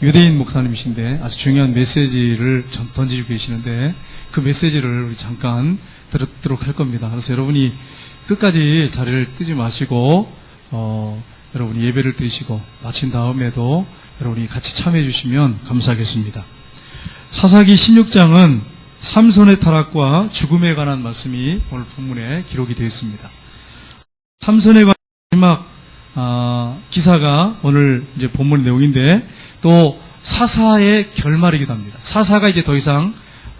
유대인 목사님이신데 아주 중요한 메시지를 던지고 계시는데 그 메시지를 우리 잠깐 들었도록 할 겁니다. 그래서 여러분이 끝까지 자리를 뜨지 마시고 여러분이 예배를 드리시고 마친 다음에도 여러분이 같이 참여해 주시면 감사하겠습니다. 사사기 16장은 삼손의 타락과 죽음에 관한 말씀이 오늘 본문에 기록이 되어 있습니다. 삼손에 관한 마지막 기사가 오늘 이제 본문 내용인데 또 사사의 결말이기도 합니다. 사사가 이제 더 이상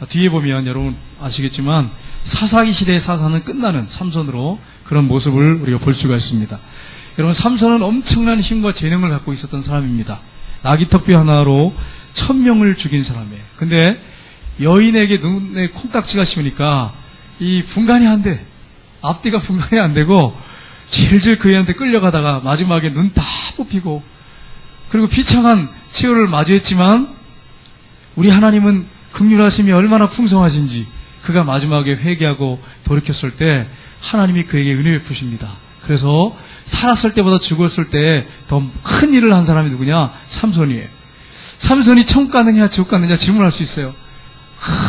뒤에 보면 여러분 아시겠지만 사사기 시대의 사사는 끝나는 삼손으로 그런 모습을 우리가 볼 수가 있습니다. 여러분 삼손은 엄청난 힘과 재능을 갖고 있었던 사람입니다. 나귀턱비 하나로 1000명을 죽인 사람이에요. 근데 여인에게 눈에 콩깍지가 씌우니까 이 분간이 안 돼. 앞뒤가 분간이 안 되고 질질 그 애한테 끌려가다가 마지막에 눈 다 뽑히고 그리고 비참한 치유를 마주했지만 우리 하나님은 긍휼하심이 얼마나 풍성하신지 그가 마지막에 회개하고 돌이켰을 때 하나님이 그에게 은혜 베푸십니다. 그래서 살았을 때보다 죽었을 때 더 큰 일을 한 사람이 누구냐? 삼손이에요. 삼손이 천국 갔느냐 지옥 갔느냐 질문할 수 있어요.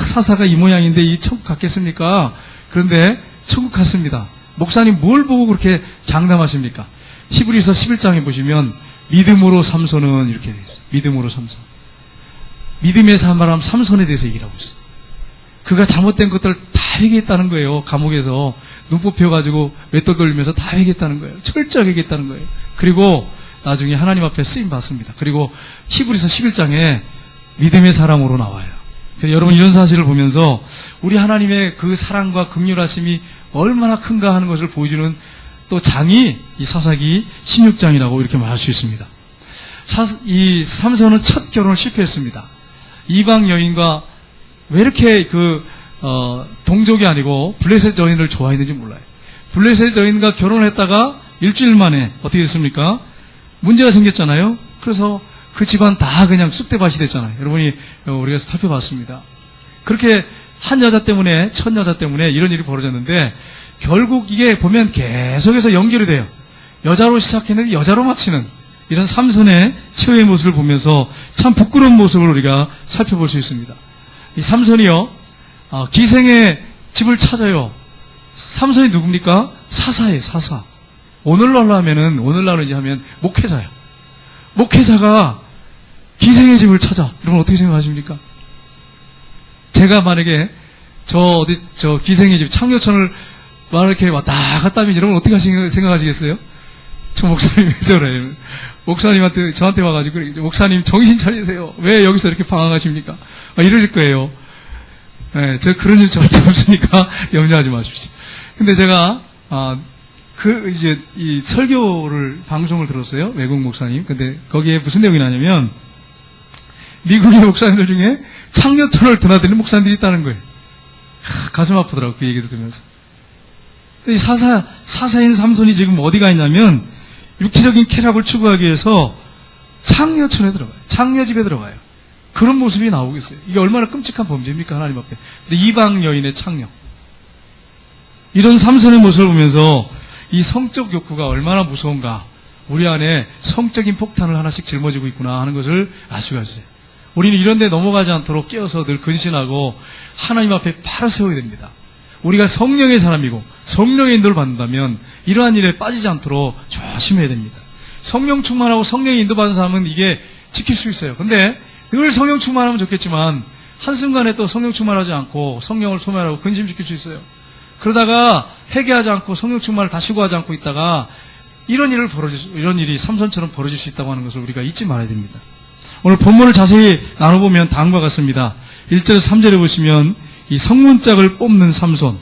사사가 이 모양인데 이 천국 갔겠습니까? 그런데 천국 갔습니다. 목사님 뭘 보고 그렇게 장담하십니까? 히브리서 11장에 보시면 믿음으로 삼손은 이렇게 되어 있어요. 믿음으로 삼손. 믿음의 사람 삼손에 대해서 얘기를 하고 있어요. 그가 잘못된 것들을 다 회개했다는 거예요. 감옥에서 눈 뽑혀가지고 맷돌 돌리면서 다 회개했다는 거예요. 철저하게 회개했다는 거예요. 그리고 나중에 하나님 앞에 쓰임 받습니다. 그리고 히브리서 11장에 믿음의 사람으로 나와요. 여러분 이런 사실을 보면서 우리 하나님의 그 사랑과 긍휼하심이 얼마나 큰가 하는 것을 보여주는 또 장이 이 사사기 16장이라고 이렇게 말할 수 있습니다. 이 삼손은 첫 결혼을 실패했습니다. 이방 여인과 왜 이렇게 동족이 아니고 블레셋 여인을 좋아했는지 몰라요. 블레셋 여인과 결혼을 했다가 일주일 만에 어떻게 됐습니까? 문제가 생겼잖아요. 그래서 그 집안 다 그냥 쑥대밭이 됐잖아요. 여러분이 우리가 살펴봤습니다. 그렇게 한 여자 때문에 첫 여자 때문에 이런 일이 벌어졌는데 결국 이게 보면 계속해서 연결이 돼요. 여자로 시작했는데 여자로 마치는 이런 삼손의 최후의 모습을 보면서 참 부끄러운 모습을 우리가 살펴볼 수 있습니다. 이 삼손이요 기생의 집을 찾아요. 삼손이 누굽니까? 사사예요. 사사. 오늘날로 이제 하면 목회자예요. 목회자가 기생의 집을 찾아. 여러분 어떻게 생각하십니까? 제가 만약에 저 기생의 집 창녀촌을 막 이렇게 왔다 갔다 하면 여러분 어떻게 생각하시겠어요? 저 목사님 왜 저래요? 목사님한테 저한테 와가지고 목사님 정신 차리세요. 왜 여기서 이렇게 방황하십니까? 이러실 거예요. 네, 제가 그런 일 절대 없으니까 염려하지 마십시오. 근데 제가 이제 이 설교를 방송을 들었어요. 외국 목사님. 근데 거기에 무슨 내용이 나냐면 미국의 목사님들 중에 창녀촌을 드나드는 목사님들이 있다는 거예요. 가슴 아프더라고 그 얘기를 들으면서. 이 사사인 삼손이 지금 어디가 있냐면 육체적인 쾌락을 추구하기 위해서 창녀촌에 들어가요. 창녀집에 들어가요. 그런 모습이 나오고 있어요. 이게 얼마나 끔찍한 범죄입니까 하나님 앞에. 근데 이방 여인의 창녀. 이런 삼손의 모습을 보면서 이 성적 욕구가 얼마나 무서운가. 우리 안에 성적인 폭탄을 하나씩 짊어지고 있구나 하는 것을 알 수가 있어요. 우리는 이런 데 넘어가지 않도록 깨어서 늘 근신하고 하나님 앞에 바로 세워야 됩니다. 우리가 성령의 사람이고 성령의 인도를 받는다면 이러한 일에 빠지지 않도록 조심해야 됩니다. 성령 충만하고 성령의 인도받은 사람은 이게 지킬 수 있어요. 근데 늘 성령 충만하면 좋겠지만 한순간에 또 성령 충만하지 않고 성령을 소멸하고 근심시킬 수 있어요. 그러다가 회개하지 않고 성령 충만을 다시 구하지 않고 있다가 이런 일이 삼손처럼 벌어질 수 있다고 하는 것을 우리가 잊지 말아야 됩니다. 오늘 본문을 자세히 나눠보면 다음과 같습니다. 1절에서 3절에 보시면 이 성문짝을 뽑는 삼손,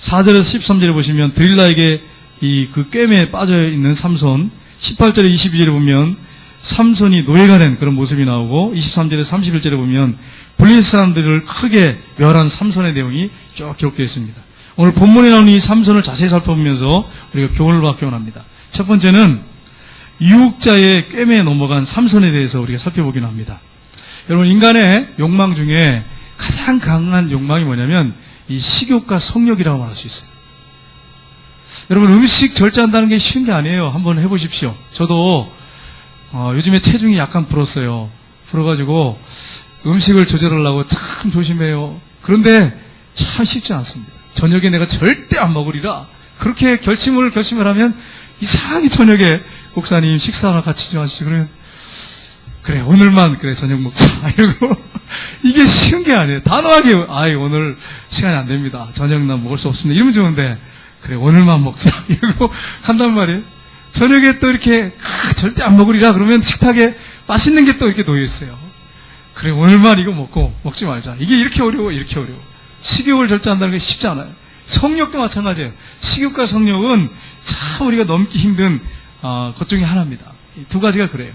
4절에서 13절에 보시면 드릴라에게 그 꿰매에 빠져있는 삼손, 18절에 22절에 보면 삼손이 노예가 된 그런 모습이 나오고 23절에서 31절에 보면 블레셋 사람들을 크게 멸한 삼손의 내용이 쭉 기록되어 있습니다. 오늘 본문에 나오는 이 삼손을 자세히 살펴보면서 우리가 교훈을 받기 원합니다. 첫 번째는 유혹자의 꿰매에 넘어간 삼손에 대해서 우리가 살펴보기는 합니다. 여러분 인간의 욕망 중에 가장 강한 욕망이 뭐냐면 이 식욕과 성욕이라고 말할 수 있어요. 여러분 음식 절제한다는 게 쉬운 게 아니에요. 한번 해보십시오. 저도 요즘에 체중이 약간 불었어요. 불어가지고 음식을 조절하려고 참 조심해요. 그런데 참 쉽지 않습니다. 저녁에 내가 절대 안 먹으리라. 그렇게 결심을 하면 이상하게 저녁에 목사님 식사나 같이 좀 하시죠. 그러면 그래 오늘만 그래 저녁 먹자 이러고 이게 쉬운 게 아니에요. 단호하게 아이 오늘 시간이 안 됩니다. 저녁난 먹을 수 없습니다. 이러면 좋은데 그래 오늘만 먹자 이러고 한단 말이에요. 저녁에 또 이렇게 절대 안 먹으리라 그러면 식탁에 맛있는 게 또 이렇게 놓여 있어요. 그래 오늘만 이거 먹지 말자. 이게 이렇게 어려워. 식욕을 절제한다는 게 쉽지 않아요. 성욕도 마찬가지예요. 식욕과 성욕은 참 우리가 넘기 힘든 것 중에 하나입니다. 이 두 가지가 그래요.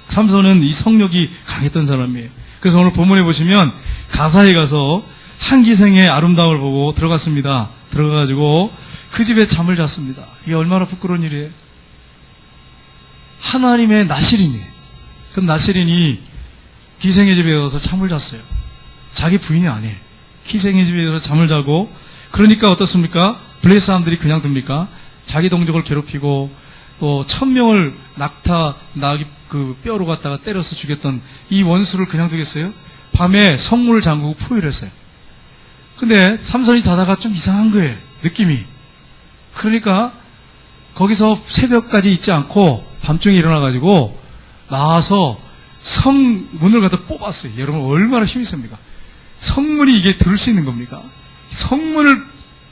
삼손은 이 성욕이 강했던 사람이에요. 그래서 오늘 본문에 보시면 가사에 가서 한 기생의 아름다움을 보고 들어갔습니다. 들어가가지고 그 집에 잠을 잤습니다. 이게 얼마나 부끄러운 일이에요. 하나님의 나실인이에요. 그 나실인이 기생의 집에 가서 잠을 잤어요. 자기 부인이 아니에요. 기생의 집에 가서 잠을 자고 그러니까 어떻습니까? 블레셋 사람들이 그냥 둡니까? 자기 동족을 괴롭히고 또 1000명을 그 뼈로 갖다가 때려서 죽였던 이 원수를 그냥 두겠어요? 밤에 성문을 잠그고 포위를 했어요. 근데 삼손이 자다가 좀 이상한 거예요. 느낌이. 그러니까 거기서 새벽까지 있지 않고 밤중에 일어나가지고 나와서 성문을 갖다 뽑았어요. 여러분 얼마나 힘이 셉니까? 성문이 이게 들을 수 있는 겁니까? 성문을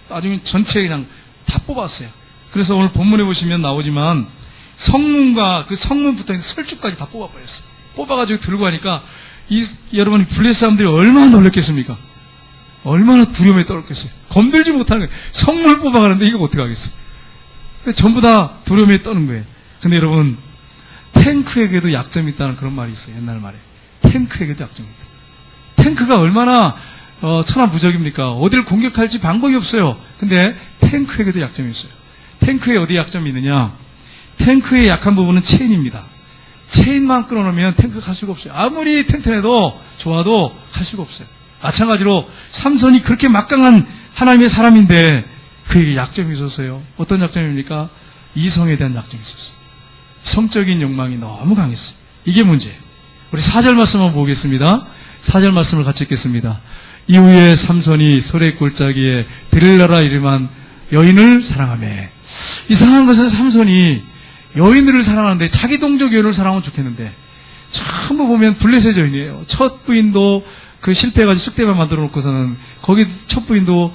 나중에 전체 그냥 다 뽑았어요. 그래서 오늘 본문에 보시면 나오지만 성문과 그 성문 붙어있는 설주까지 다 뽑아버렸어요. 뽑아가지고 들고 가니까 여러분 블레셋 사람들이 얼마나 놀랐겠습니까? 얼마나 두려움에 떨었겠어요. 건들지 못하는 거예요. 성문을 뽑아가는데 이거 어떻게 하겠어요? 전부 다 두려움에 떠는 거예요. 근데 여러분 탱크에게도 약점이 있다는 그런 말이 있어요. 옛날 말에. 탱크에게도 약점이 있다. 탱크가 얼마나 천하무적입니까? 어디를 공격할지 방법이 없어요. 근데 탱크에게도 약점이 있어요. 탱크에 어디 약점이 있느냐? 탱크의 약한 부분은 체인입니다. 체인만 끊어놓으면 탱크가 갈 수가 없어요. 아무리 튼튼해도 좋아도 갈 수가 없어요. 마찬가지로 삼손이 그렇게 막강한 하나님의 사람인데 그에게 약점이 있었어요. 어떤 약점입니까? 이성에 대한 약점이 있었어요. 성적인 욕망이 너무 강했어요. 이게 문제예요. 우리 4절 말씀 한번 보겠습니다. 4절 말씀을 같이 읽겠습니다. 이후에 삼손이 소래 골짜기에 데릴라라 이름한 여인을 사랑하며. 이상한 것은 삼손이 여인들을 사랑하는데 자기 동족 여인을 사랑하면 좋겠는데 전부 보면 블레셋 여인이에요. 첫 부인도 그 실패해가지고 쑥대만 만들어 놓고서는 거기 첫 부인도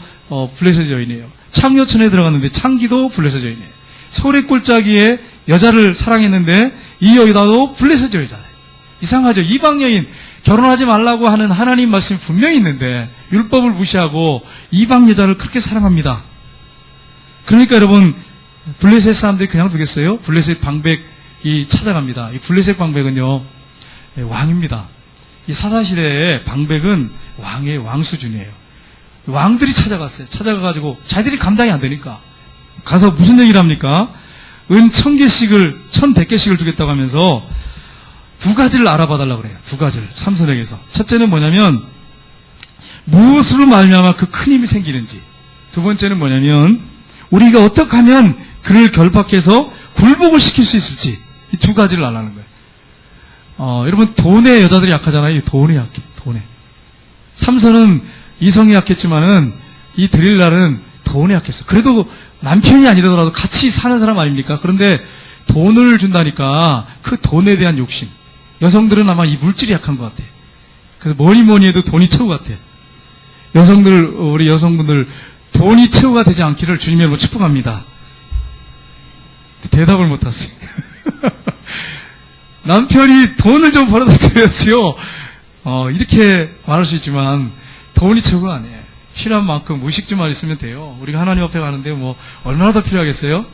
블레셋 여인이에요. 창녀촌에 들어갔는데 창기도 블레셋 여인이에요. 소래 골짜기에 여자를 사랑했는데 이 여자도 블레셋 여자예요. 이상하죠. 이방 여인 결혼하지 말라고 하는 하나님 말씀이 분명히 있는데 율법을 무시하고 이방 여자를 그렇게 사랑합니다. 그러니까 여러분 블레셋 사람들이 그냥 두겠어요? 블레셋 방백이 찾아갑니다. 이 블레셋 방백은요 왕입니다. 이 사사시대의 방백은 왕 수준이에요. 왕들이 찾아갔어요. 찾아가가지고 자기들이 감당이 안 되니까 가서 무슨 얘기를 합니까? 은 1000개씩을 1100개씩을 주겠다고 하면서 두 가지를 알아봐달라고 그래요. 두 가지를 삼손에게서. 첫째는 뭐냐면 무엇으로 말미암아 그 큰 힘이 생기는지. 두 번째는 뭐냐면 우리가 어떻게 하면 그를 결박해서 굴복을 시킬 수 있을지. 이 두 가지를 알라는 거예요. 여러분 돈에 여자들이 약하잖아요. 돈에 약해. 돈에. 삼손은 이성이 약했지만은 이 드릴라는 돈에 약했어. 그래도 남편이 아니더라도 같이 사는 사람 아닙니까? 그런데 돈을 준다니까 그 돈에 대한 욕심. 여성들은 아마 이 물질이 약한 것 같아. 그래서 뭐니 해도 돈이 최고가 같아. 우리 여성분들 돈이 최고가 되지 않기를 주님의 이름으로 축복합니다. 대답을 못하세요. 남편이 돈을 좀 벌어다 줘야지요. 이렇게 말할 수 있지만 돈이 최고가 아니에요. 필요한 만큼 의식주만 있으면 돼요. 우리가 하나님 앞에 가는데 뭐 얼마나 더 필요하겠어요?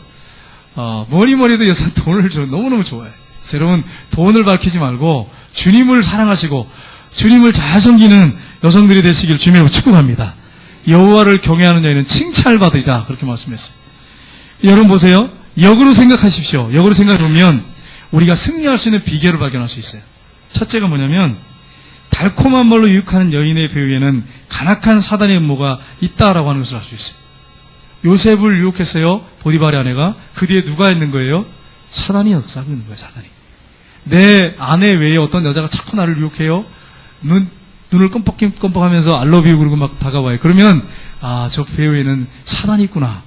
뭐니 해도 여성 돈을 너무너무 좋아해. 그래서 여러분 돈을 밝히지 말고 주님을 사랑하시고 주님을 잘 섬기는 여성들이 되시길 주님으로 축복합니다. 여호와를 경외하는 자에는 칭찬을 받으리라 그렇게 말씀했어요. 여러분 보세요. 역으로 생각하십시오. 역으로 생각해보면 우리가 승리할 수 있는 비결을 발견할 수 있어요. 첫째가 뭐냐면 달콤한 말로 유혹하는 여인의 배후에는 간악한 사단의 음모가 있다라고 하는 것을 알 수 있어요. 요셉을 유혹했어요. 보디발의 아내가. 그 뒤에 누가 있는 거예요? 사단이 역사하고 있는 거예요. 사단이. 내 아내 외에 어떤 여자가 자꾸 나를 유혹해요. 눈을 껌뻑껌뻑하면서 알러뷰 그러고 막 다가와요. 그러면 저 배우에는 사단이 있구나.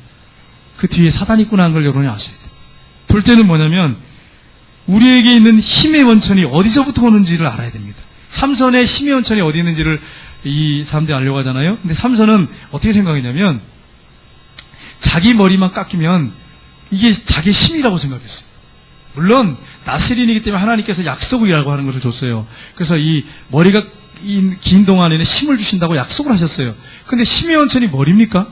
그 뒤에 사단이 있구나 하는 걸 여러분이 아셔야 돼요. 둘째는 뭐냐면 우리에게 있는 힘의 원천이 어디서부터 오는지를 알아야 됩니다. 삼손의 힘의 원천이 어디 있는지를 이 사람들이 알려고 하잖아요. 근데 삼손은 어떻게 생각했냐면 자기 머리만 깎이면 이게 자기의 힘이라고 생각했어요. 물론 나스린이기 때문에 하나님께서 약속이라고 하는 것을 줬어요. 그래서 이 머리가 긴 동안에는 힘을 주신다고 약속을 하셨어요. 근데 힘의 원천이 머리입니까?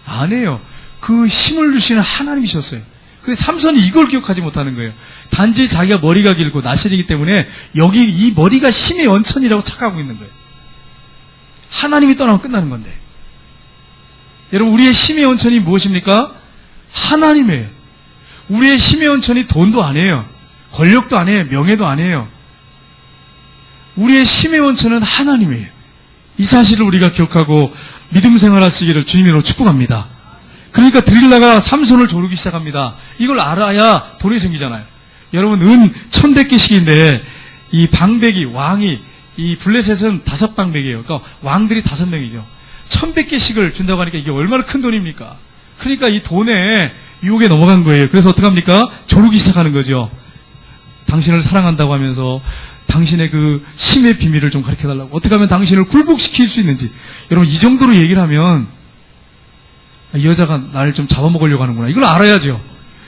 아니에요. 그 힘을 주시는 하나님이셨어요. 근데 삼손이 이걸 기억하지 못하는 거예요. 단지 자기가 머리가 길고 나실이기 때문에 여기 이 머리가 힘의 원천이라고 착각하고 있는 거예요. 하나님이 떠나면 끝나는 건데. 여러분, 우리의 힘의 원천이 무엇입니까? 하나님이에요. 우리의 힘의 원천이 돈도 아니에요. 권력도 아니에요. 명예도 아니에요. 우리의 힘의 원천은 하나님이에요. 이 사실을 우리가 기억하고 믿음 생활하시기를 주님으로 축복합니다. 그러니까 드릴라가 삼손을 조르기 시작합니다. 이걸 알아야 돈이 생기잖아요. 여러분, 은 1100개씩인데 이 방백이, 왕이, 이 블레셋은 5방백이에요. 그러니까 왕들이 5명이죠. 1100개씩을 준다고 하니까 이게 얼마나 큰 돈입니까? 그러니까 이 돈에 유혹에 넘어간 거예요. 그래서 어떡합니까? 조르기 시작하는 거죠. 당신을 사랑한다고 하면서 당신의 그 힘의 비밀을 좀 가르쳐달라고. 어떻게 하면 당신을 굴복시킬 수 있는지. 여러분, 이 정도로 얘기를 하면 이 여자가 나를 좀 잡아먹으려고 하는구나. 이걸 알아야죠.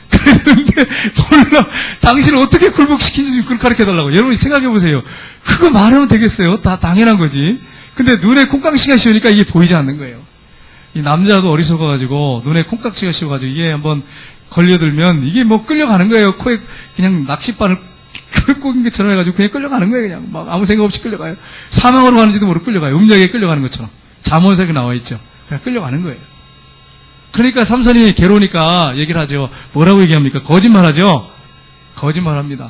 그런데 몰라. 당신을 어떻게 굴복시키는지 그걸 가르쳐달라고. 여러분이 생각해보세요. 그거 말하면 되겠어요? 다 당연한 거지. 근데 눈에 콩깍지가 씌우니까 이게 보이지 않는 거예요. 이 남자도 어리석어가지고 눈에 콩깍지가 씌워가지고 이게 한번 걸려들면 이게 뭐 끌려가는 거예요. 코에 그냥 낚싯바늘 꽂은 것처럼 해가지고 그냥 끌려가는 거예요. 그냥 막 아무 생각 없이 끌려가요. 사망으로 가는지도 모르고 끌려가요. 음력에 끌려가는 것처럼. 잠언석에 나와 있죠. 그냥 끌려가는 거예요. 그러니까 삼손이 괴로우니까 얘기를 하죠. 뭐라고 얘기합니까? 거짓말하죠. 거짓말합니다.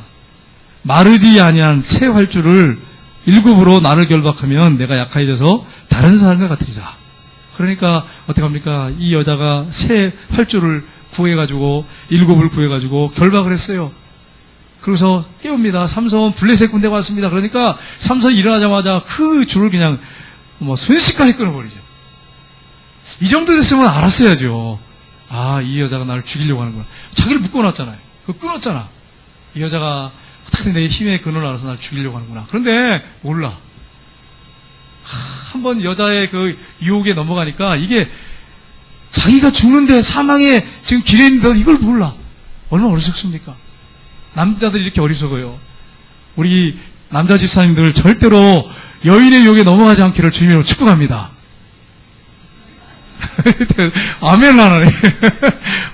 마르지 아니한 새 활주를 일곱으로 나를 결박하면 내가 약해져서 다른 사람과 같으리라. 그러니까 어떻게 합니까? 이 여자가 새 활주를 구해가지고 일곱을 구해가지고 결박을 했어요. 그래서 깨웁니다. 삼손 블레셋 군대가 왔습니다. 그러니까 삼손이 일어나자마자 그 줄을 그냥 순식간에 끊어버리죠. 이 정도 됐으면 알았어야죠. 이 여자가 나를 죽이려고 하는구나. 자기를 묶어놨잖아요. 그거 끊었잖아. 이 여자가 어떻게 내 힘의 근원을 알아서 나를 죽이려고 하는구나. 그런데 몰라. 한번 여자의 그 유혹에 넘어가니까 이게 자기가 죽는데 사망에 지금 길에 있는데 이걸 몰라. 얼마나 어리석습니까? 남자들이 이렇게 어리석어요. 우리 남자 집사님들 절대로 여인의 유혹에 넘어가지 않기를 주님으로 축복합니다. 아멘 하나네.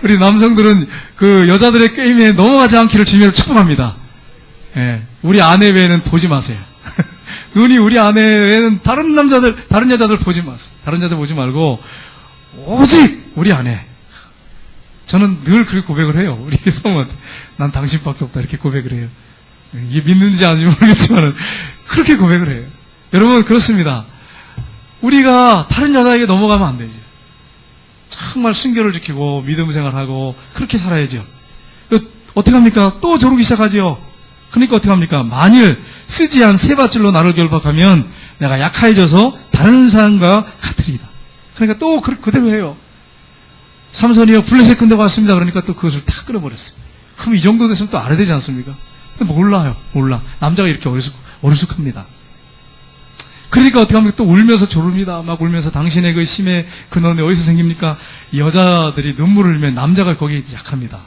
우리 남성들은 그 여자들의 게임에 넘어가지 않기를 주님으로 축복합니다. 예, 우리 아내 외에는 보지 마세요. 눈이 우리 아내 외에는 다른 여자들 보지 마세요. 다른 여자들 보지 말고 오직 우리 아내. 저는 늘 그렇게 고백을 해요. 우리 성우한테. 난 당신밖에 없다. 이렇게 고백을 해요. 이게 믿는지 아닌지 모르겠지만 그렇게 고백을 해요. 여러분, 그렇습니다. 우리가 다른 여자에게 넘어가면 안 되죠. 정말 순결을 지키고 믿음 생활하고 그렇게 살아야죠. 어떻게 합니까? 또 조르기 시작하죠. 그러니까 어떻게 합니까? 만일 쓰지 않은 새 밧줄로 나를 결박하면 내가 약해져서 다른 사람과 같으리다. 그러니까 또 그대로 해요. 삼손이요, 블레셋 군대가 왔습니다. 그러니까 또 그것을 다 끊어버렸어요. 그럼 이 정도 됐으면 또 알아야 되지 않습니까? 근데 몰라요. 몰라. 남자가 이렇게 어리숙합니다. 그러니까 어떻게 합니까? 또 울면서 조릅니다. 막 울면서 당신의 그 힘의 근원이 어디서 생깁니까? 여자들이 눈물을 흘리면 남자가 거기에 약합니다.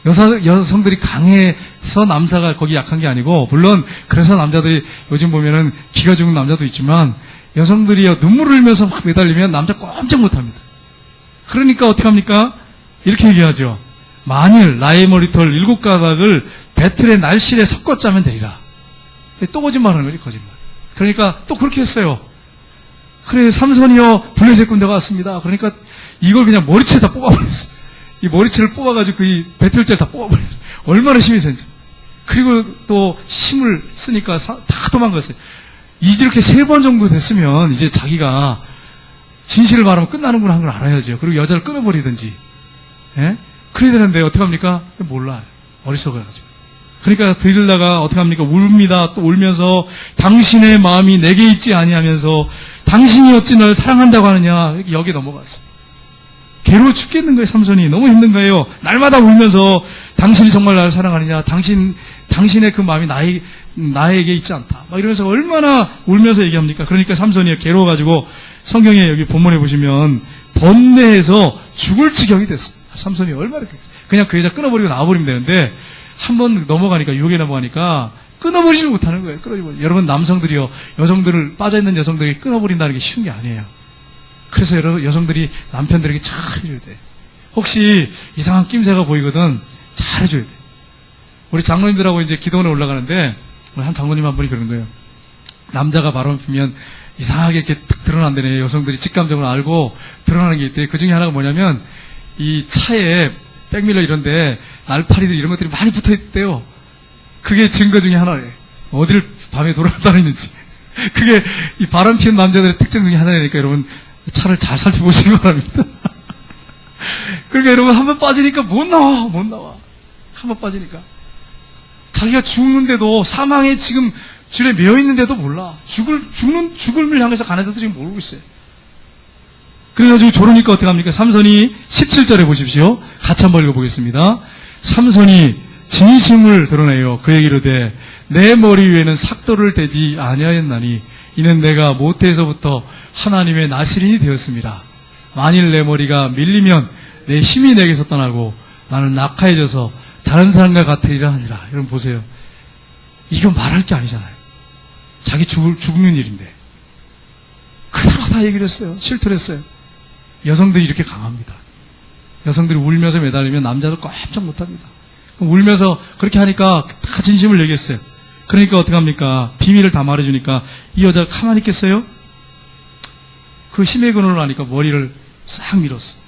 여성들이 강해서 남자가 거기 약한 게 아니고, 물론 그래서 남자들이 요즘 보면은 기가 죽는 남자도 있지만 여성들이 눈물을 흘리면서 막 매달리면 남자 꼼짝 못합니다. 그러니까 어떻게 합니까? 이렇게 얘기하죠. 만일 나의 머리털 7가닥을 배틀의 날실에 섞어 짜면 되리라. 또 거짓말하는 거지, 거짓말. 그러니까 또 그렇게 했어요. 그래, 삼손이요, 블레셋 군대가 왔습니다. 그러니까 이걸 그냥 머리채에다 뽑아버렸어요. 이 머리채를 뽑아가지고 이 배틀째를 다 뽑아버렸어요. 얼마나 힘이 센지. 그리고 또 힘을 쓰니까 다 도망갔어요. 이렇게 3번 정도 됐으면 이제 자기가 진실을 말하면 끝나는구나 하는 걸 알아야죠. 그리고 여자를 끊어버리든지. 예? 그래야 되는데 어떡합니까? 몰라요. 어리석어가지고. 그러니까 들으다가 어떻게 합니까? 울입니다. 또 울면서 당신의 마음이 내게 있지 아니하면서 당신이 어찌 널 사랑한다고 하느냐. 여기 넘어갔어요. 괴로워 죽겠는 거예요. 삼손이. 너무 힘든 거예요. 날마다 울면서 당신이 정말 나를 사랑하느냐. 당신의 그 마음이 나에게 있지 않다. 막 이러면서 얼마나 울면서 얘기합니까? 그러니까 삼손이 괴로워가지고 성경에 여기 본문에 보시면 번뇌해서 죽을 지경이 됐어요. 삼손이 얼마나 그냥 그 여자 끊어버리고 나와버리면 되는데 한 번 넘어가니까 유혹에 넘어가니까 끊어버리지 못하는 거예요. 여러분 남성들이요. 여성들을 빠져있는 여성들에게 끊어버린다는 게 쉬운 게 아니에요. 그래서 여성들이 남편들에게 잘 해줘야 돼. 혹시 이상한 낌새가 보이거든 잘 해줘야 돼. 우리 장로님들하고 이제 기도원에 올라가는데 한 장로님 한 분이 그러는 거예요. 남자가 바람 피면 이상하게 이렇게 탁 드러난다네. 여성들이 직감적으로 알고 드러나는 게 있대. 그 중에 하나가 뭐냐면 이 차에 백밀러 이런데 날파리들 이런 것들이 많이 붙어 있대요. 그게 증거 중에 하나예요. 어디를 밤에 돌아다니는지. 그게 이 바람 피는 남자들의 특징 중에 하나니까 여러분 차를 잘 살펴보시기 바랍니다. 그러니까 여러분 한번 빠지니까 못 나와. 한번 빠지니까. 자기가 죽는데도 사망에 지금 줄에 매여 있는데도 몰라. 죽음을 향해서 가는데도 지금 모르고 있어요. 그래가지고 조르니까 어떻게 합니까? 삼손이 17절에 보십시오. 같이 한번 읽어보겠습니다. 삼손이 진심을 드러내요. 그에게 이르되 내 머리 위에는 삭도를 대지 아니하였나니 이는 내가 모태에서부터 하나님의 나실인이 되었습니다. 만일 내 머리가 밀리면 내 힘이 내게서 떠나고 나는 낙하해져서 다른 사람과 같으리라 하니라. 여러분 보세요. 이건 말할 게 아니잖아요. 자기 죽는 일인데 그대로 다 얘기를 했어요. 실토를 했어요. 여성들이 이렇게 강합니다. 여성들이 울면서 매달리면 남자들 꼼짝 못합니다. 울면서 그렇게 하니까 다 진심을 얘기했어요. 그러니까 어떻게 합니까? 비밀을 다 말해주니까 이 여자가 가만히 있겠어요? 그 힘의 근원을 아니까 머리를 싹 밀었어요.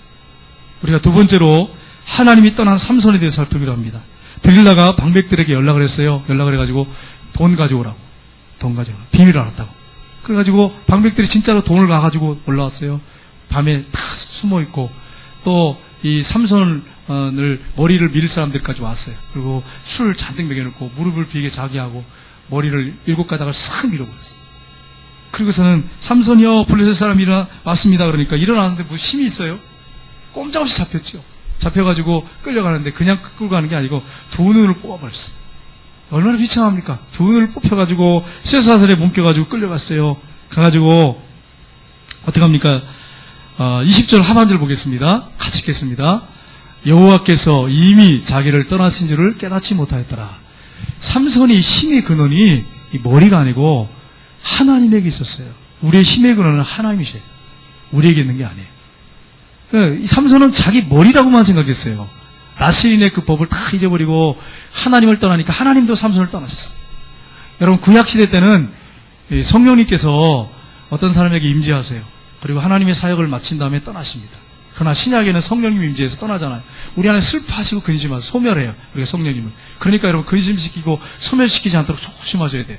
우리가 두 번째로 하나님이 떠난 삼손에 대해서 살피기로 합니다. 들릴라가 방백들에게 연락을 했어요. 연락을 해가지고 돈 가져오라고. 비밀을 알았다고. 그래가지고 방백들이 진짜로 돈을 가가지고 올라왔어요. 밤에 다 숨어있고 또 이 삼손을 머리를 밀 사람들까지 왔어요. 그리고 술을 잔뜩 먹여놓고 무릎을 비게 자기 하고 머리를 7가닥을 싹 밀어버렸어요. 그리고서는 삼손이요 블레셋 사람이 왔습니다. 그러니까 일어나는데 뭐 힘이 있어요? 꼼짝없이 잡혔죠. 잡혀가지고 끌려가는데 그냥 끌고 가는 게 아니고 두 눈을 뽑아버렸어요. 얼마나 비참합니까? 두 눈을 뽑혀가지고 쇠사슬에 묶여가지고 끌려갔어요. 가가지고 어떻게 합니까? 20절 하반절 보겠습니다. 같이 읽겠습니다. 여호와께서 이미 자기를 떠나신 줄을 깨닫지 못하였더라. 삼손이 힘의 근원이 이 머리가 아니고 하나님에게 있었어요. 우리의 힘의 근원은 하나님이셔요. 우리에게 있는 게 아니에요. 이 삼손은 자기 머리라고만 생각했어요. 나실인의 그 법을 다 잊어버리고 하나님을 떠나니까 하나님도 삼손을 떠나셨어요. 여러분 구약시대 때는 성령님께서 어떤 사람에게 임재하세요. 그리고 하나님의 사역을 마친 다음에 떠나십니다. 그러나 신약에는 성령님 임재해서 떠나잖아요. 우리 안에 슬퍼하시고 근심하고 소멸해요. 우리가 성령님을. 그러니까 여러분 근심시키고 소멸시키지 않도록 조심하셔야 돼요.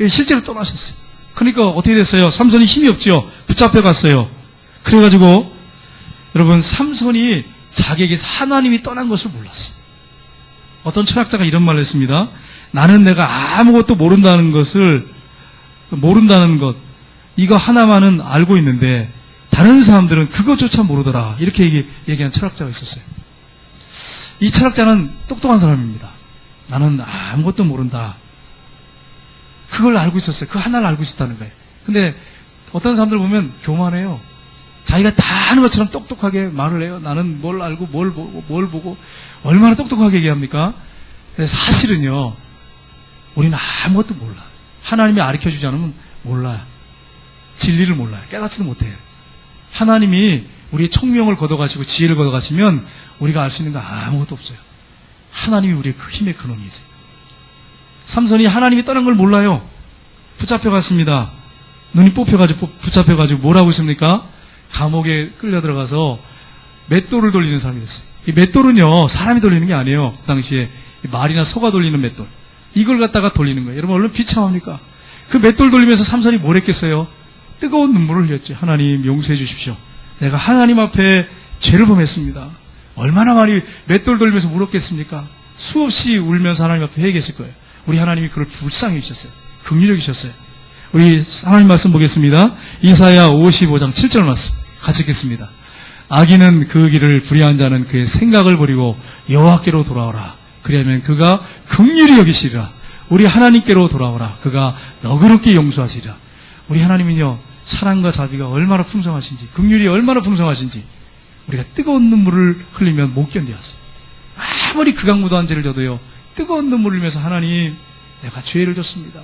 실제로 떠나셨어요. 그러니까 어떻게 됐어요? 삼손이 힘이 없죠. 붙잡혀 갔어요. 그래가지고 여러분 삼손이 자기에게서 하나님이 떠난 것을 몰랐어요. 어떤 철학자가 이런 말을 했습니다. 나는 내가 아무것도 모른다는 것 이거 하나만은 알고 있는데 다른 사람들은 그것조차 모르더라. 이렇게 얘기한 철학자가 있었어요. 이 철학자는 똑똑한 사람입니다. 나는 아무것도 모른다. 그걸 알고 있었어요. 그 하나를 알고 있었다는 거예요. 근데 어떤 사람들 보면 교만해요. 자기가 다 아는 것처럼 똑똑하게 말을 해요. 나는 뭘 알고 뭘 보고 얼마나 똑똑하게 얘기합니까? 사실은요. 우리는 아무것도 몰라. 하나님이 가르쳐주지 않으면 몰라요. 진리를 몰라요. 깨닫지도 못해요. 하나님이 우리의 총명을 걷어가시고 지혜를 걷어가시면 우리가 알 수 있는 거 아무것도 없어요. 하나님이 우리의 그 힘의 근원이세요. 삼손이 하나님이 떠난 걸 몰라요. 붙잡혀갔습니다. 눈이 뽑혀가지고 붙잡혀가지고 뭐라고 있습니까? 감옥에 끌려 들어가서 맷돌을 돌리는 사람이 됐어요. 이 맷돌은요 사람이 돌리는 게 아니에요. 그 당시에 말이나 소가 돌리는 맷돌. 이걸 갖다가 돌리는 거예요. 여러분 얼마나 비참합니까? 그 맷돌 돌리면서 삼손이 뭘 했겠어요? 뜨거운 눈물을 흘렸죠. 하나님 용서해 주십시오. 내가 하나님 앞에 죄를 범했습니다. 얼마나 많이 맷돌 돌리면서 울었겠습니까? 수없이 울면서 하나님 앞에 회개했을 거예요. 우리 하나님이 그를 불쌍히 여기셨어요. 긍휼히 여기셨어요. 우리 하나님 말씀 보겠습니다. 이사야 55장 7절 말씀 같이 읽겠습니다. 악인은 그 길을 불의한 자는 그의 생각을 버리고 여호와께로 돌아오라. 그리하면 그가 긍휼히 여기시리라. 우리 하나님께로 돌아오라. 그가 너그럽게 용서하시리라. 우리 하나님은요, 사랑과 자비가 얼마나 풍성하신지, 긍휼이 얼마나 풍성하신지 우리가 뜨거운 눈물을 흘리면 못 견뎌하세요. 아무리 극악무도한 죄를 져도요, 뜨거운 눈물을 흘리면서 하나님, 내가 죄를 졌습니다.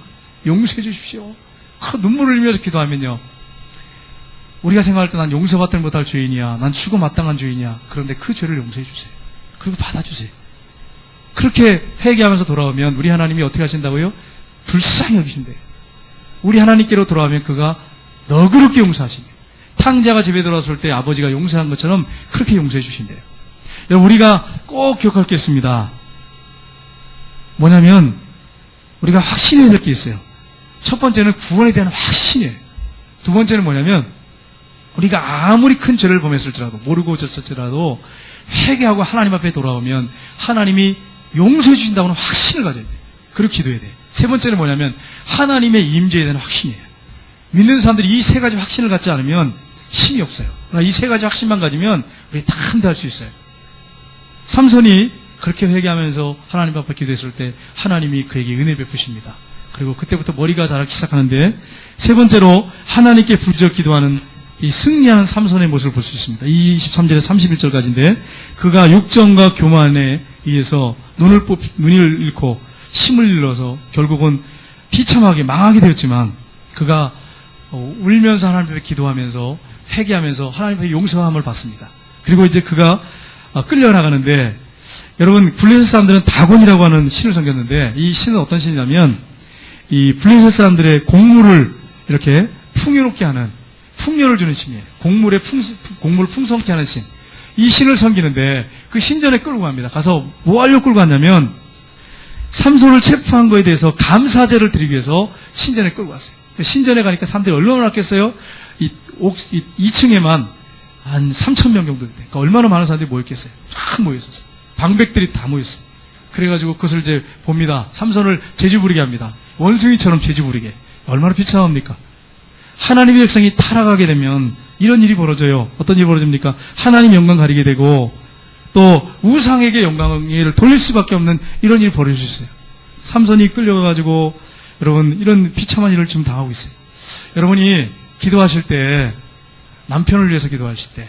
용서해 주십시오. 눈물을 흘리면서 기도하면요, 우리가 생각할 때 난 용서받지 못할 죄인이야, 난 죽어 마땅한 죄인이야. 그런데 그 죄를 용서해 주세요. 그리고 받아주세요. 그렇게 회개하면서 돌아오면 우리 하나님이 어떻게 하신다고요? 불쌍히 여기신대요. 우리 하나님께로 돌아오면 그가 너그럽게 용서하시네요. 탕자가 집에 들어왔을 때 아버지가 용서한 것처럼 그렇게 용서해 주신대요. 여러분, 우리가 꼭 기억할 게 있습니다. 뭐냐면 우리가 확신해야 될 게 있어요. 첫 번째는 구원에 대한 확신이에요. 두 번째는 뭐냐면 우리가 아무리 큰 죄를 범했을지라도, 모르고 졌을지라도 회개하고 하나님 앞에 돌아오면 하나님이 용서해 주신다고는 확신을 가져야 돼요. 그리고 기도해야 돼요. 세 번째는 뭐냐면 하나님의 임재에 대한 확신이에요. 믿는 사람들이 이 세 가지 확신을 갖지 않으면 힘이 없어요. 이 세 가지 확신만 가지면 우리 다 함대할 수 있어요. 삼손이 그렇게 회개하면서 하나님 앞에 기도했을 때 하나님이 그에게 은혜 베푸십니다. 그리고 그때부터 머리가 자라기 시작하는데, 세 번째로 하나님께 부르짖어 기도하는 이 승리하는 삼손의 모습을 볼 수 있습니다. 23절에 31절까지인데, 그가 욕정과 교만에 의해서 눈을 잃고 힘을 잃어서 결국은 비참하게 망하게 되었지만, 그가 울면서 하나님 앞에 기도하면서 회개하면서 하나님 앞에 용서함을 받습니다. 그리고 이제 그가 끌려나가는데, 여러분, 블레셋 사람들은 다곤이라고 하는 신을 섬겼는데, 이 신은 어떤 신이냐면 이 블레셋 사람들의 곡물을 이렇게 풍요롭게 하는, 풍요를 주는 신이에요. 곡물을 풍성케 하는 신. 이 신을 섬기는데 그 신전에 끌고 갑니다. 가서 뭐 하려고 끌고 갔냐면 삼손을 체포한 거에 대해서 감사제를 드리기 위해서 신전에 끌고 갔어요. 신전에 가니까 사람들이 얼마나 많겠어요? 2층에만 한 3,000명 정도 돼요. 그러니까 얼마나 많은 사람들이 모였겠어요? 쫙 모였었어요. 방백들이 다 모였어요. 그래가지고 그것을 이제 봅니다. 삼손을 제주 부리게 합니다. 원숭이처럼 제주 부리게. 얼마나 비참합니까? 하나님의 백성이 타락하게 되면 이런 일이 벌어져요. 어떤 일이 벌어집니까? 하나님 영광 가리게 되고 또 우상에게 영광을 돌릴 수밖에 없는 이런 일이 벌어질 수 있어요. 삼손이 끌려가가지고 여러분 이런 비참한 일을 지금 당하고 있어요. 여러분이 기도하실 때, 남편을 위해서 기도하실 때,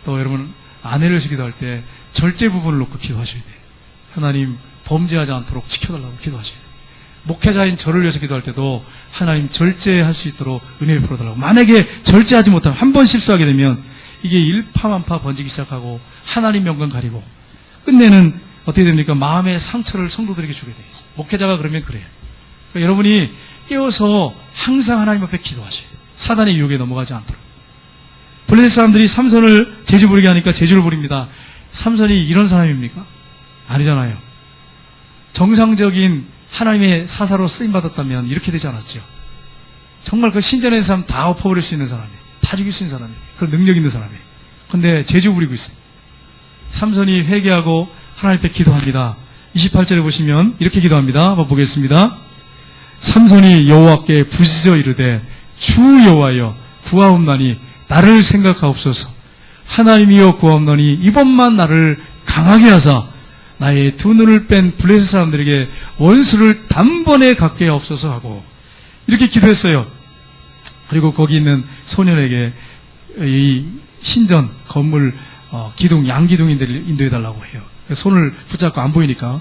또 여러분 아내를 위해서 기도할 때 절제 부분을 놓고 기도하셔야 돼요. 하나님 범죄하지 않도록 지켜달라고 기도하셔야 돼요. 목회자인 저를 위해서 기도할 때도 하나님 절제할 수 있도록 은혜 베풀어달라고. 만약에 절제하지 못하면, 한 번 실수하게 되면 이게 일파만파 번지기 시작하고 하나님 영광 가리고 끝내는 어떻게 됩니까? 마음의 상처를 성도들에게 주게 돼 있어요. 목회자가 그러면 그래요. 그러니까 여러분이 깨워서 항상 하나님 앞에 기도하셔야 돼요. 사단의 유혹에 넘어가지 않도록. 블레셋 사람들이 삼손을 제주 부리게 하니까 제주를 부립니다. 삼손이 이런 사람입니까? 아니잖아요. 정상적인 하나님의 사사로 쓰임받았다면 이렇게 되지 않았죠. 정말 그 신전에 있는 사람 다 엎어버릴 수 있는 사람이에요. 다 죽일 수 있는 사람이에요. 그런 능력 있는 사람이에요. 근데 제주 부리고 있어요. 삼손이 회개하고 하나님 앞에 기도합니다. 28절에 보시면 이렇게 기도합니다. 한번 보겠습니다. 삼손이 여호와께 부르짖어 이르되 주 여호와여 구하옵나니 나를 생각하옵소서. 하나님이여 구하옵나니 이번만 나를 강하게 하사 나의 두 눈을 뺀 블레셋 사람들에게 원수를 단번에 갖게 하옵소서 하고 이렇게 기도했어요. 그리고 거기 있는 소년에게 이 신전 건물 기둥, 양기둥인들을 인도해달라고 해요. 손을 붙잡고 안 보이니까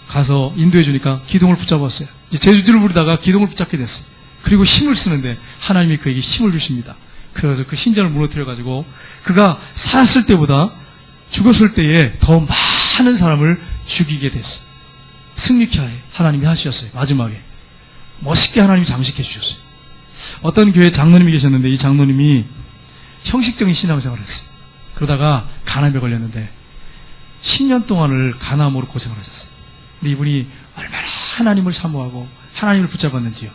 가서 인도해주니까 기둥을 붙잡았어요. 이제 제주를 부리다가 기둥을 붙잡게 됐어요. 그리고 힘을 쓰는데 하나님이 그에게 힘을 주십니다. 그래서 그 신전을 무너뜨려가지고 그가 살았을 때보다 죽었을 때에 더 많은 사람을 죽이게 됐어요. 승리케 하나님이 하셨어요. 마지막에 멋있게 하나님이 잠식해 주셨어요. 어떤 교회 장로님이 계셨는데 이 장로님이 형식적인 신앙생활을 했어요. 그러다가 간암에 걸렸는데 10년 동안을 간암으로 고생을 하셨어요. 근데 이분이 얼마나 하나님을 사모하고 하나님을 붙잡았는지요.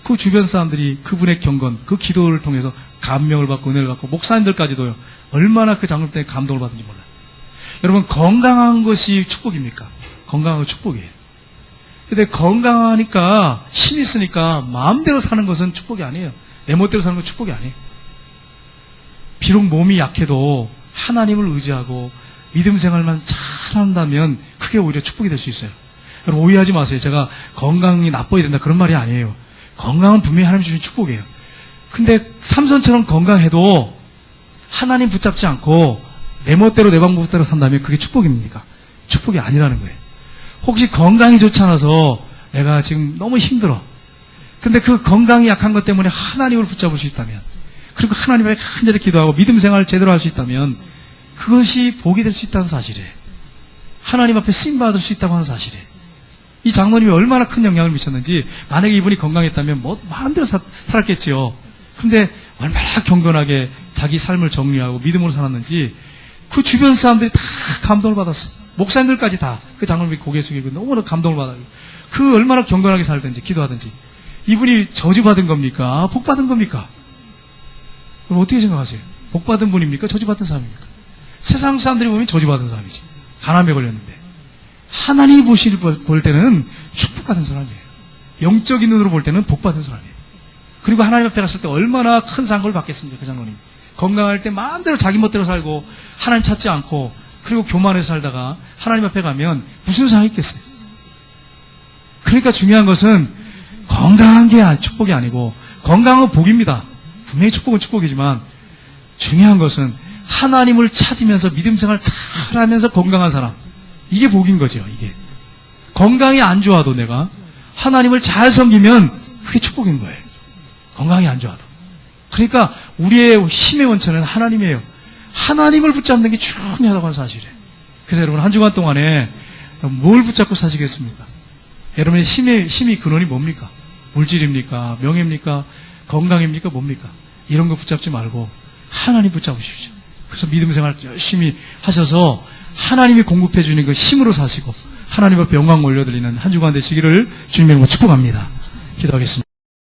그 주변 사람들이 그분의 경건, 그 기도를 통해서 감명을 받고 은혜를 받고 목사님들까지도요. 얼마나 그 장로님 때문에 감동을 받은지 몰라요. 여러분 건강한 것이 축복입니까? 건강한 건 축복이에요. 근데 건강하니까, 힘이 있으니까, 마음대로 사는 것은 축복이 아니에요. 내 멋대로 사는 건 축복이 아니에요. 비록 몸이 약해도 하나님을 의지하고 믿음 생활만 잘 한다면 그게 오히려 축복이 될 수 있어요. 여러분 오해하지 마세요. 제가 건강이 나빠야 된다 그런 말이 아니에요. 건강은 분명히 하나님 주신 축복이에요. 근데 삼손처럼 건강해도 하나님 붙잡지 않고 내 멋대로 내 방법대로 산다면 그게 축복입니까? 축복이 아니라는 거예요. 혹시 건강이 좋지 않아서 내가 지금 너무 힘들어. 근데 그 건강이 약한 것 때문에 하나님을 붙잡을 수 있다면, 그리고 하나님 앞에 간절히 기도하고 믿음 생활을 제대로 할 수 있다면 그것이 복이 될 수 있다는 사실이에요. 하나님 앞에 쓰임받을 수 있다고 하는 사실이에요. 이 장로님이 얼마나 큰 영향을 미쳤는지, 만약에 이분이 건강했다면 뭐 마음대로 살았겠지요. 그런데 얼마나 경건하게 자기 삶을 정리하고 믿음으로 살았는지 그 주변 사람들이 다 감동을 받았어요. 목사님들까지 다 그 장로님이 고개 숙이고 너무나 감동을 받아요. 그 얼마나 경건하게 살든지 기도하든지. 이분이 저주받은 겁니까? 복받은 겁니까? 그럼 어떻게 생각하세요? 복받은 분입니까? 저주받은 사람입니까? 세상 사람들이 보면 저주받은 사람이지. 가난에 걸렸는데. 하나님이 볼 때는 축복받은 사람이에요. 영적인 눈으로 볼 때는 복받은 사람이에요. 그리고 하나님 앞에 갔을 때 얼마나 큰 상을 받겠습니까? 그 장로님. 건강할 때 마음대로 자기 멋대로 살고 하나님 찾지 않고 그리고 교만해서 살다가 하나님 앞에 가면 무슨 상이 있겠어요? 그러니까 중요한 것은 건강한 게 축복이 아니고, 건강은 복입니다. 분명히 축복은 축복이지만 중요한 것은 하나님을 찾으면서 믿음 생활 잘하면서 건강한 사람, 이게 복인 거죠. 이게 건강이 안 좋아도 내가 하나님을 잘 섬기면 그게 축복인 거예요. 건강이 안 좋아도. 그러니까 우리의 힘의 원천은 하나님이에요. 하나님을 붙잡는 게 중요하다고 하는 사실이에요. 그래서 여러분 한 주간 동안에 뭘 붙잡고 사시겠습니까? 여러분의 힘이 근원이 뭡니까? 물질입니까? 명예입니까? 건강입니까? 뭡니까? 이런 거 붙잡지 말고 하나님 붙잡으십시오. 그래서 믿음 생활 열심히 하셔서 하나님이 공급해 주는 그 힘으로 사시고 하나님 앞에 영광 올려드리는 한 주간 되시기를 주님의 이름으로 축복합니다. 기도하겠습니다.